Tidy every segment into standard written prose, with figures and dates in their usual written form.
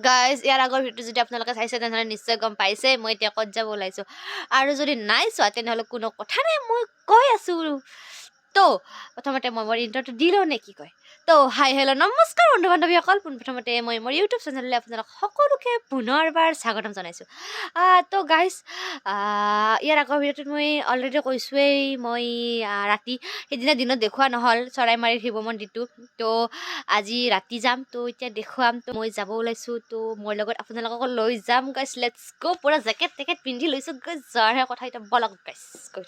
guys ইয়াৰ আগৰ video' যদি আপোনালোকে চাইছে তেনেহ'লে নিশ্চয় গম পাইছে মই এতিয়া ক'ত যাব ওলাইছোঁ আৰু যদি নাই চোৱা তেনেহ'লে কোনো কথা নাই মই কৈ আছোঁ তো প্ৰথমতে মই মোৰ ইণ্ট্ৰটো দি লওঁ নে কি কয় তো হাই হেল্ল' নমস্কাৰ বন্ধু বান্ধৱীসকল পোনপ্ৰথমতে মই মোৰ ইউটিউব চেনেললৈ আপোনালোক সকলোকে পুনৰবাৰ স্বাগতম জনাইছোঁ তো গাইজ ইয়াৰ আগৰ ভিডিঅ'টোত মই অলৰেডি কৈছোঁৱেই মই ৰাতি সেইদিনা দিনত দেখুওৱা নহ'ল চৰাইমাৰীৰ শিৱ মন্দিৰটো তো আজি ৰাতি যাম তো এতিয়া দেখুৱাম তো মই যাব ওলাইছোঁ তো মোৰ লগত আপোনালোকক লৈ যাম গাইজ লেটছ গ' পুৰা জেকেট টেকেট পিন্ধি লৈছোঁ গাইজ যোৱাৰহে কথা এতিয়া বলক গাইজ কৈ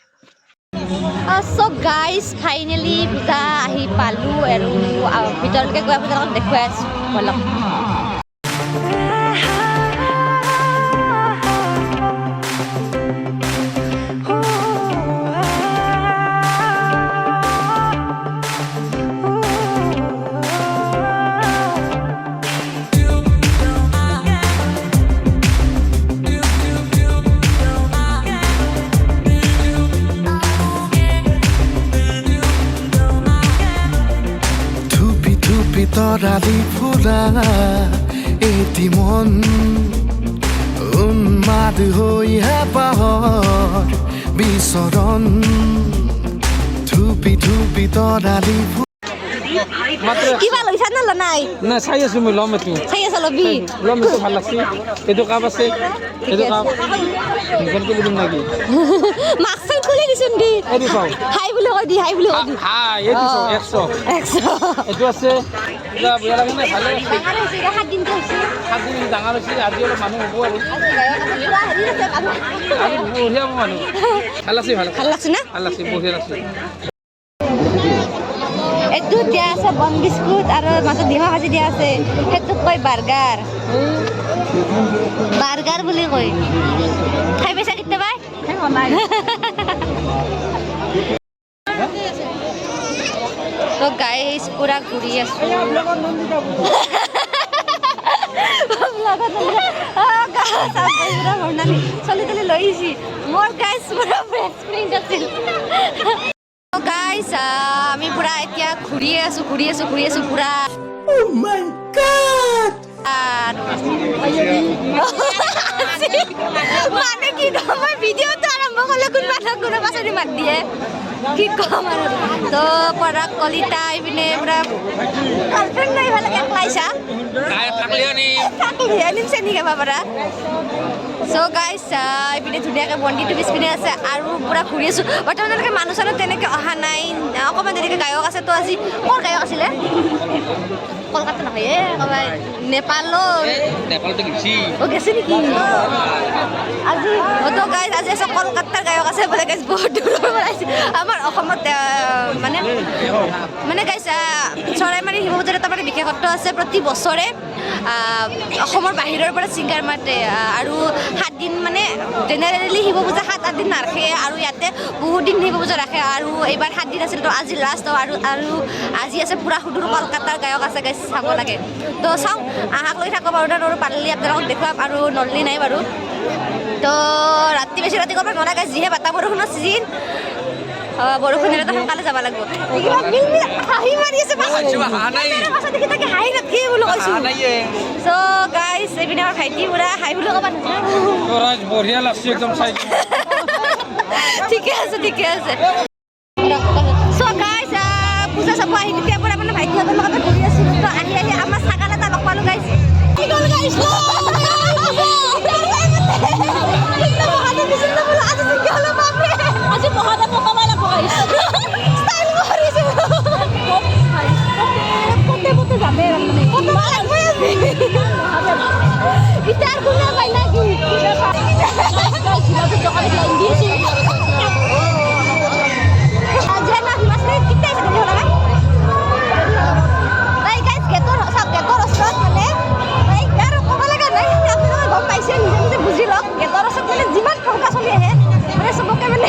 চ' গাইজ ফাইনেলি পূজা আহি পালোঁ আৰু ভিতৰলৈকে গৈ আপোনালোকক দেখুৱাই আছোঁ বলক তৰালি ফুৰা এটি মন উন্মাদ হৈ হেঁপাহৰ বিচৰণ থুপি থুপি তৰালি কিবা লৈছা নে ল নাই না চাই আছো মই ল'ম এইটো চাই আছা লবি ল'ম এইটো ভাল লাগছে এইটো কাপ আছে এইটো কাপ মুখত কৰি দিম নেকি মাস্ক খুলি দিছোন দি এইটো চাওঁ হাই বুলি কৈ দি হাই বুলি কৈ দি হাই এইটো চাওঁ 100 এইটো আছে কিবা বেয়া লাগে নে ভালে আছে 7 দিন হৈছে 7 দিন ডাঙৰ হৈছে আজি অলপ মানুহ হ'ব আৰু আজি বঢ়িয়া মানুহ ভাল আছে ভাল লাগছে না ভাল লাগছে বঢ়িয়া লাগছে এইটো দিয়া আছে বন বিস্কুট আৰু মাছত ডিমা ভাজি দিয়া আছে সেইটোক কয় বাৰ্গাৰ বাৰ্গাৰ বুলি কয় খাই পাইছা কেতিয়াবা তো গাইজ পুৰা ঘূৰি আছো চলি তলি লৈ আহিছি মোৰ গাইজ পুৰা বেষ্ট ফ্ৰেণ্ড আছিল গাইজ আমি পুৰা এতিয়া ঘূৰি আছো পুৰা মানে কি মই ভিডিঅ'টো আৰম্ভ কৰিলে কোনোবা পাছতে মাত দিয়ে কি কম আৰু তো পৰাগ কলিতা এইপিনে পুৰা গাৰ্লফ্ৰেণ্ড লৈ ভাল লাগে লাইছা নিমছে নি খাবা পাৰা চ' গাইজ এইপিনে ধুনীয়াকৈ মন্দিৰটো পিছপিনে আছে আৰু পুৰা ঘূৰি আছোঁ বৰ্তমানলৈকে মানুহ চানুহ তেনেকৈ অহা নাই অকণমান দেৰিকৈ গায়ক আছে তো আজি ক'ৰ গায়ক আছিলে কলকাতা নহয় ক'ৰবাত নেপালতো গেছে নেকি আজি তো গাইজ আজি আছে কলকাতাৰ গায়ক আছে বোলে গাইজ বহুত দূৰৰ পৰা আহিছে আমাৰ অসমত মানে গাইজ চৰাইমাৰী শিৱ পূজাৰ এটা মানে বিশেষত্ব আছে প্ৰতি বছৰে অসমৰ বাহিৰৰ পৰা ছিংগাৰ মাতে আৰু 7 দিন মানে জেনেৰেলি শিৱ পূজা 7-8 দিন নাৰাখে আৰু ইয়াতে বহুত দিন শিৱ পূজা ৰাখে আৰু এইবাৰ 7 দিন আছিল তো আজি লাষ্ট আৰু আজি আছে পুৰা সুদূৰ কলকাতাৰ গায়ক আছে গাইজ চাব লাগে তো চাওঁ আহাক লৈ থাকোঁ বাৰু আৰু পাৰিলে আপোনালোকক দেখুৱাম আৰু নললি নাই বাৰু তো বেছি ৰাতি কৰিব নোৱাৰা গাইজ যিহে বাতা বৰষুণৰ চিজন বৰষুণ দিলে তো সোনকালে যাব লাগিব হাঁহি মাৰি আছে হাঁহি নাথাকি বুলি কৈছোঁ চ' গাইজ এইপিনে আমাৰ ভাইটি পুৰা হাঁহি বুলি ক'ব বঢ়িয়া লাগছে একদম চাই ঠিকে আছে চ' গাইজ পূজা চাব আহি তেতিয়াৰ পৰা মানে ভাইটিহঁতৰ লগতে ঘূৰি আছিলোঁ তো আহি আমাৰ ছাগাল এটা লগ পালোঁ গাইজ কি গ'ল গাইজ আজি মহাদেৱ মহামাই লাগব ষ্টাইল কৰিছোঁ কতে যাবে গিটাৰ কোনে পাই নাকি বুজি লওক গেটৰ ওচৰত মানে যিমান ঠৌকা চলি আহে মানে চবকে মানে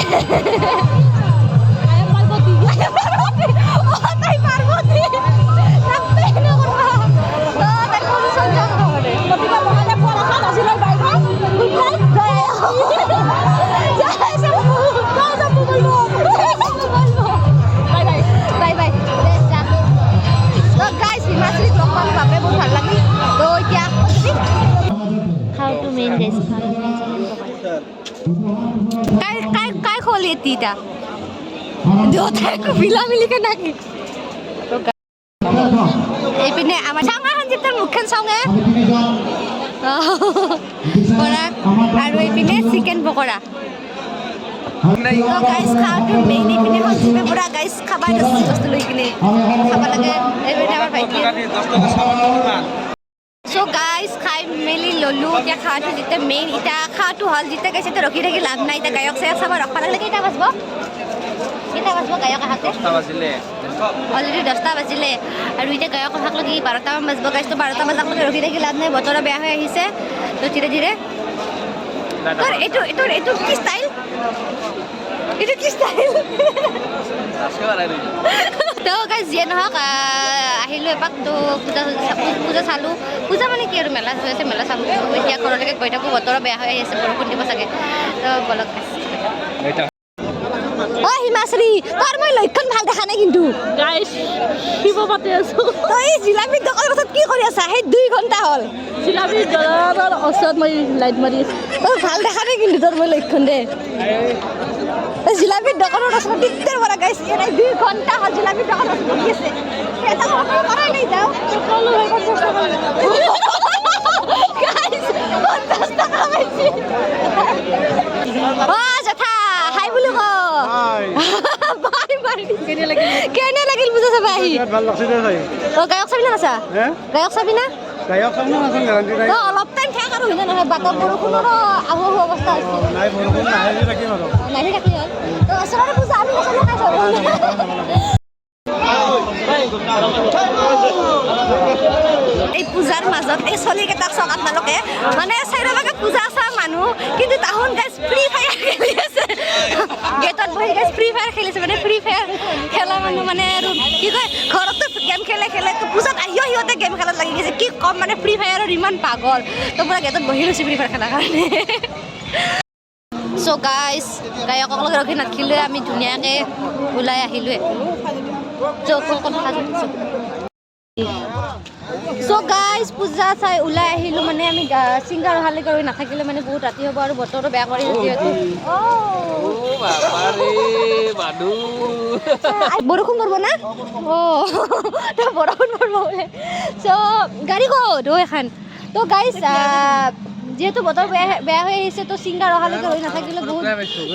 काय खोल येते त्या দেউতাই মিলা মিলিকে নাকি এইপিনে আমাৰ চাঙাখন যেতিয়া মুখখন চাওঁগে পকৰা আৰু এইপিনে চিকেন পকৰা গাইজ খাওঁতে মেইন এইপিনে সঞ্জীৱে পুৰা গাইজ খাবা বস্তু লৈ কিনে খাব লাগে এইপিনে আমাৰ ভাইটি চ' গাইজ খাই মেলি ল'লোঁ এতিয়া খাওঁতে যেতিয়া মেইন এতিয়া খাওঁটো হ'ল যেতিয়া গাইছে এতিয়া ৰখি থাকি লাভ নাই এতিয়া গায়ক চায়ক চাব ৰখবা লাগিলে কেইটা বাজব গায়ক আহাতে অলৰেডি 10টা বাজিলে আৰু এতিয়া গায়ক অহাক লাগি 12টামান বাজিব গাইছটো 12টা বজাক লগি ৰখি থাকি লাভ নাই বতৰ বেয়া হৈ আহিছে তো ধীৰে ধীৰে এইটো কি ষ্টাইল তো গাইজ যিয়ে নহওক আহিলোঁ এপাক তো পূজা চালোঁ পূজা মানে কি আৰু মেলা হৈ আছে মেলা চালোঁ এতিয়া ঘৰলৈকে গৈ থাকোঁ বতৰ বেয়া হৈ আহিছে বৰষুণ দিব চাগে তো বলক অ হিমাশ্ৰী তোৰ মই লক্ষণ ভাল দেখা নাই কিন্তু গাইছ শিৱ পাতি আছোঁ তই জিলাপি দোকানৰ ওচৰত কি কৰি আছা সেই 2 ঘণ্টা হ'ল জিলাপি দোকানৰ ওচৰত মই লাইট মাৰি আছোঁ তই ভাল দেখা নাই কিন্তু তোৰ মই লক্ষণ দে জিলাপি দোকানৰ ওচৰত দিগদাৰ পৰা গাইছ এই 2 ঘণ্টা হ'ল জিলাপি দোকানৰ ওচৰত বহি আছে এটা কৰাই নাই যাওঁ সকলো হৈ 50 টকা গাইছ 50 টকা পাইছি অ জেঠা হাই বুলি ক বাই মাৰি কেনে লাগিল পূজা চাব আহি ভাল লাগছে দে চাই গায়ক চাবি না নাচা গায়ক চাবি না গায়ক চাম না নাচাম garanti নাই অলপ টাইম থাক আৰু হয় নহয় বাটৰ বৰষুণৰ আহু অৱস্থা আছে নাই বৰষুণ নাহে যে ৰাখিম আৰু নাহি ৰাখি হ'ল তো ওচৰতে পূজা আমি নাচালে খাই চাব এই পূজাৰ মাজত এই চলিকেইটাক চাওক আপোনালোকে মানে চাৰিওভাগে পূজা চোৱা মানুহ কিন্তু তাহোন গাইজ ফ্ৰী ফায়াৰ খেলি আছে গেটত বহি গাইজ ফ্ৰী ফায়াৰ খেলিছে মানে ফ্ৰী ফায়াৰ খেলা মানুহ মানে আৰু কি কয় ঘৰতো গেম খেলে তো পূজাত আহিও সিহঁতে গেম খেলাত লাগি গৈছে কি কম মানে ফ্ৰী ফায়াৰৰ ইমান পাগল তো পুৰা গেটত বহি লৈছে ফ্ৰী ফায়াৰ খেলাৰ কাৰণে চ' গাইজ গায়কক লগত ৰখি নাথাকিলোৱে আমি ধুনীয়াকৈ ওলাই আহিলোৱে চ' গাইজ পূজা চাই ওলাই আহিলোঁ মানে আমি ছিংগাৰ অহালৈকে ৰৈ নাথাকিলে মানে বহুত ৰাতি হ'ব আৰু বতৰটো বেয়া কৰি যিহেতু বৰষুণ পৰিব না বৰষুণ পৰিব বোলে চ' গাড়ী ক'ত এখন তো গাইজ যিহেতু বতৰ বেয়া হৈ আহিছে তো ছিংগাৰ অহালৈকে ৰৈ নাথাকিলে বহুত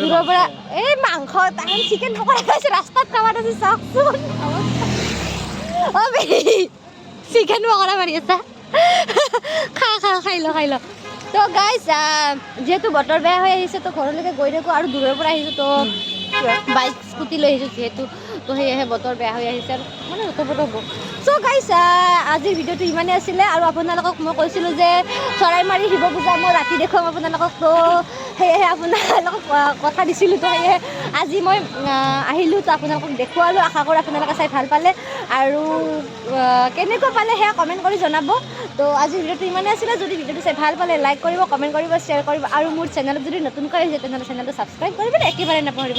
দূৰৰ পৰা এই মাংস তাহান চিকেন পকৰা খাইছে ৰাস্তাত খাবাত আছে চাওকচোন চিকেন পকৰা মাৰি আছা খাই ল তো গাইজ যিহেতু বতৰ বেয়া হৈ আহিছে তো ঘৰলৈকে গৈ থাকোঁ আৰু দূৰৰ পৰা আহিছোঁ তো বাইক স্কুটি লৈ আহিছোঁ যিহেতু তো সেয়েহে বতৰ বেয়া হৈ আহিছে আৰু মানে উত্তৰ হ'ব চ' গাইজ আজিৰ ভিডিঅ'টো ইমানেই আছিলে আৰু আপোনালোকক মই কৈছিলোঁ যে চৰাইমাৰী শিৱ পূজা মই ৰাতি দেখুৱাম আপোনালোকক তো সেয়েহে আপোনালোকক কথা দিছিলোঁ তো সেয়েহে আজি মই আহিলোঁ তো আপোনালোকক দেখুৱালোঁ আশা কৰোঁ আপোনালোকে চাই ভাল পালে আৰু কেনেকুৱা পালে সেয়া কমেণ্ট কৰি জনাব তো আজিৰ ভিডিঅ'টো ইমানেই আছিলে যদি ভিডিঅ'টো চাই ভাল পালে লাইক কৰিব কমেণ্ট কৰিব শ্বেয়াৰ কৰিব আৰু মোৰ চেনেলত যদি নতুনকৈ আহিছে তেনেহ'লে চেনেলটো ছাবস্ক্ৰাইব কৰিব একেবাৰে নাপাহৰিব